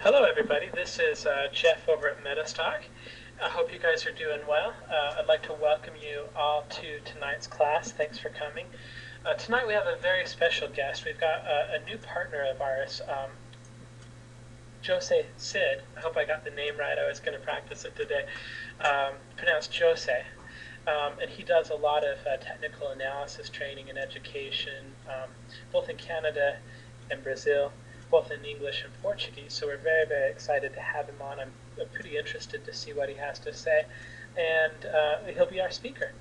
Hello, everybody. This is Jeff over at MetaStock. I hope you guys are doing well. I'd like to welcome you all to tonight's class. Thanks for coming. Tonight we have a very special guest. We've got a new partner of ours, Jose Sid. I hope I got the name right. I was going to practice it today. Pronounced Jose. And he does a lot of technical analysis training and education, both in Canada and Brazil, both in English and Portuguese. So we're very, very excited to have him on. I'm pretty interested to see what he has to say. And he'll be our speaker.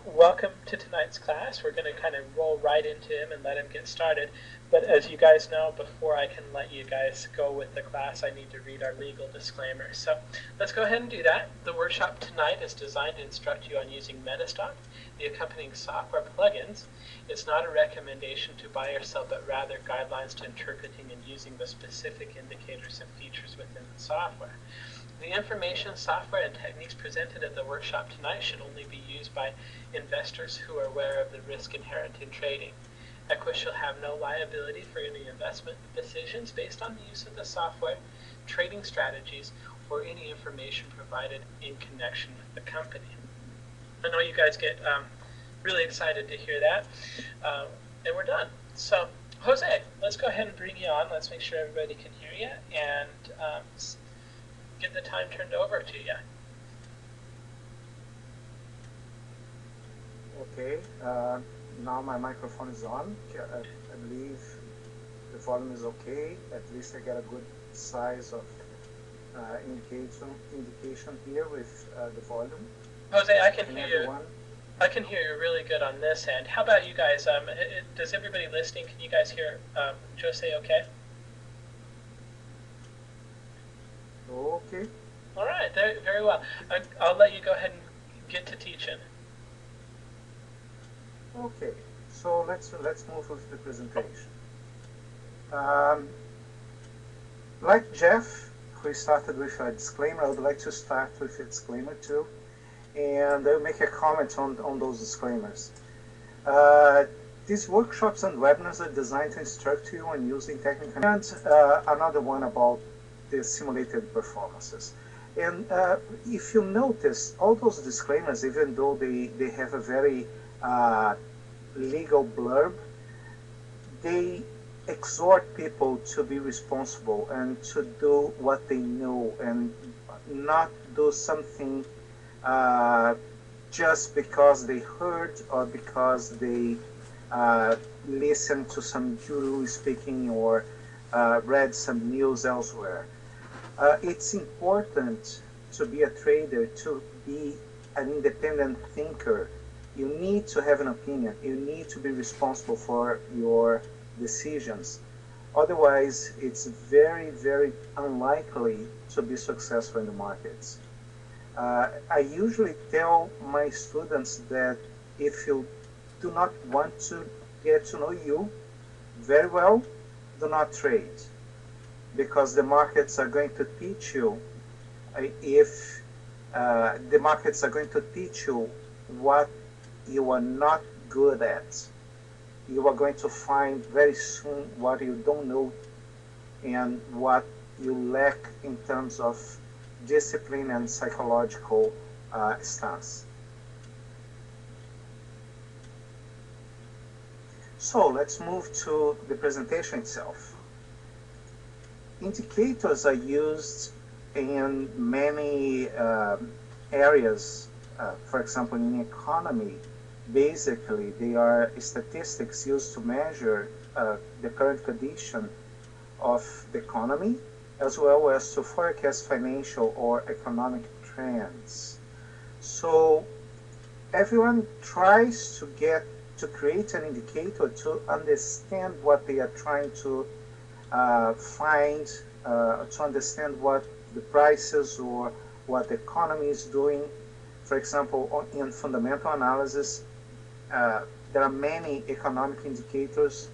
Welcome to tonight's class. We're going to kind of roll right into him and let him get started. But as you guys know, before I can let you guys go with the class, I need to read our legal disclaimer. So let's go ahead and do that. The workshop tonight is designed to instruct you on using MetaStock, the accompanying software plugins. It's not a recommendation to buy or sell, but rather guidelines to interpreting and using the specific indicators and features within the software. The information, software, and techniques presented at the workshop tonight should only be used by investors who are aware of the risk inherent in trading. Equis shall have no liability for any investment decisions based on the use of the software, trading strategies, or any information provided in connection with the company. I know you guys get really excited to hear that, and we're done. So, Jose, let's go ahead and bring you on. Let's make sure everybody can hear you, and get the time turned over to you. Okay, now my microphone is on. I believe the volume is okay. At least I get a good size of indication here with the volume. Jose, I can hear you. I can hear you really good on this end. How about you guys? Does everybody listening, can you guys hear Jose okay? Okay. All right, very well. I'll let you go ahead and get to teaching. Okay, so let's move with the presentation. Like Jeff, who started with a disclaimer, I would like to start with a disclaimer too, and I'll make a comment on those disclaimers. These workshops and webinars are designed to instruct you on using technical, and another one about the simulated performances. And if you notice, all those disclaimers, even though they have a very legal blurb, they exhort people to be responsible and to do what they know and not do something just because they heard or because they listened to some guru speaking or read some news elsewhere. It's important to be a trader, to be an independent thinker. You need to have an opinion. You need to be responsible for your decisions. Otherwise, it's very, very unlikely to be successful in the markets. I usually tell my students that if you do not want to get to know you very well, do not trade. Because the markets are going to teach you, the markets are going to teach you what you are not good at. You are going to find very soon what you don't know and what you lack in terms of discipline and psychological stance. So let's move to the presentation itself. Indicators are used in many areas. For example, in economy, basically they are statistics used to measure the current condition of the economy, as well as to forecast financial or economic trends. So everyone tries to create an indicator to understand what they are trying to find, to understand what the prices or what the economy is doing. For example, in fundamental analysis, there are many economic indicators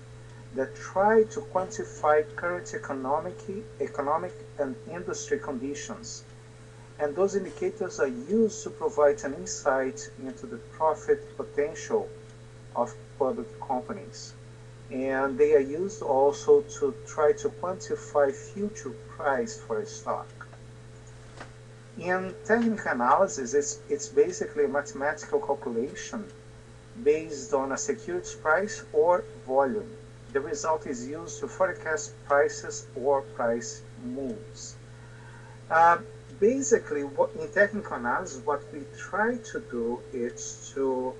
that try to quantify current economic and industry conditions. And those indicators are used to provide an insight into the profit potential of public companies. and they are used also to try to quantify future price for a stock. In technical analysis, it's basically a mathematical calculation based on a securities price or volume. The result is used to forecast prices or price moves. Uh, Basically, in technical analysis, what we try to do is to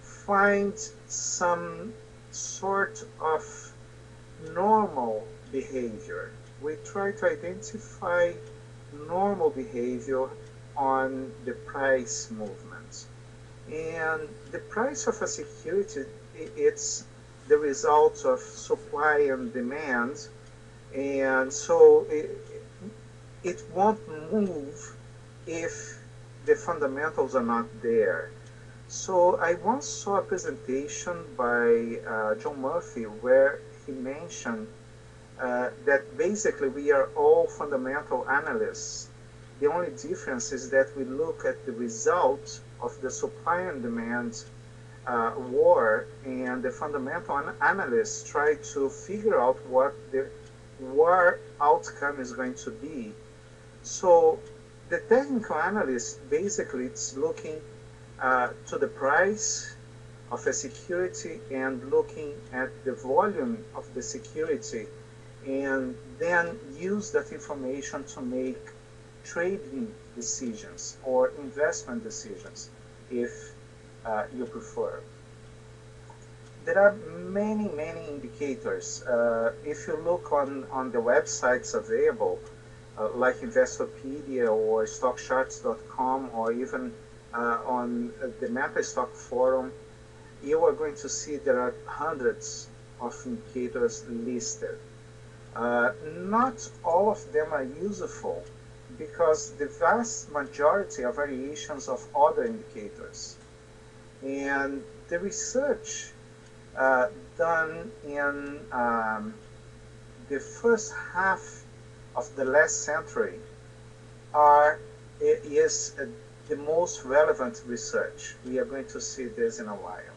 find some sort of normal behavior. We try to identify normal behavior on the price movement. And the price of a security, it's the result of supply and demand. And so it won't move if the fundamentals are not there. So I once saw a presentation by John Murphy where he mentioned that basically we are all fundamental analysts. The only difference is that we look at the result of the supply and demand war, and the fundamental analysts try to figure out what the war outcome is going to be. So the technical analyst basically is looking to the price of a security and looking at the volume of the security, and then use that information to make trading decisions or investment decisions, if you prefer. There are many, many indicators. If you look on the websites available, like Investopedia or StockCharts.com, or even on the MetaStock forum, you are going to see there are hundreds of indicators listed. Not all of them are useful because the vast majority are variations of other indicators. And the research done in the first half of the last century is the most relevant research. We are going to see this in a while.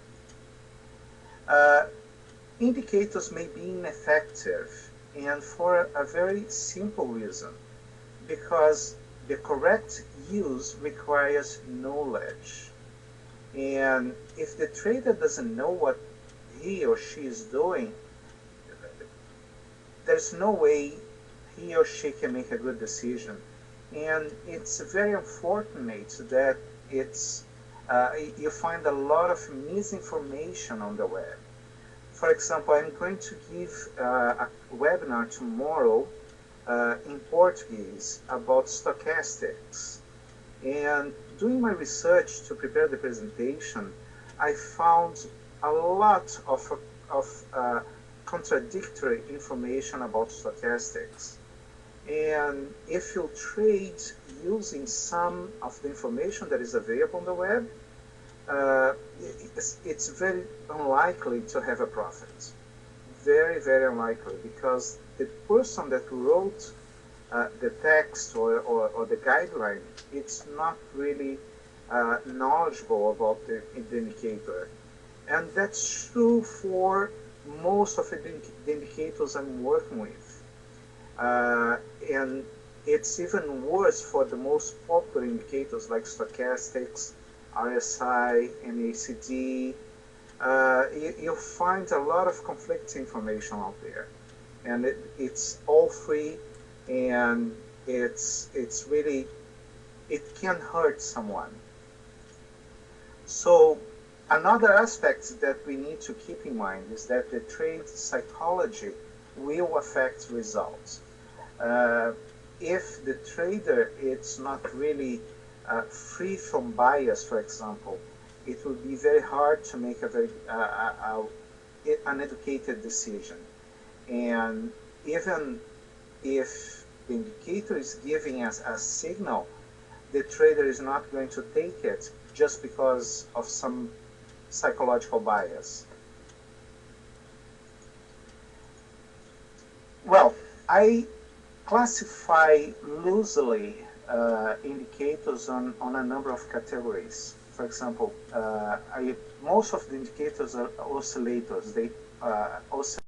Indicators may be ineffective, and for a very simple reason, because the correct use requires knowledge. And if the trader doesn't know what he or she is doing, there's no way he or she can make a good decision. And it's very unfortunate that you find a lot of misinformation on the web. For example, I'm going to give a webinar tomorrow in Portuguese about stochastics. And doing my research to prepare the presentation, I found a lot of contradictory information about stochastics. And if you trade using some of the information that is available on the web, it's very unlikely to have a profit. Very, very unlikely, because the person that wrote the text or the guideline, it's not really knowledgeable about the indicator. And that's true for most of the indicators I'm working with. And it's even worse for the most popular indicators like stochastics, RSI, MACD. You'll find a lot of conflicting information out there. And it's all free, and it's really, it can hurt someone. So another aspect that we need to keep in mind is that the trade psychology will affect results. If the trader is not really free from bias, for example, it will be very hard to make an educated decision. And even if the indicator is giving us a signal, the trader is not going to take it just because of some psychological bias. Well, I classify loosely indicators on a number of categories. For example, most of the indicators are oscillators. also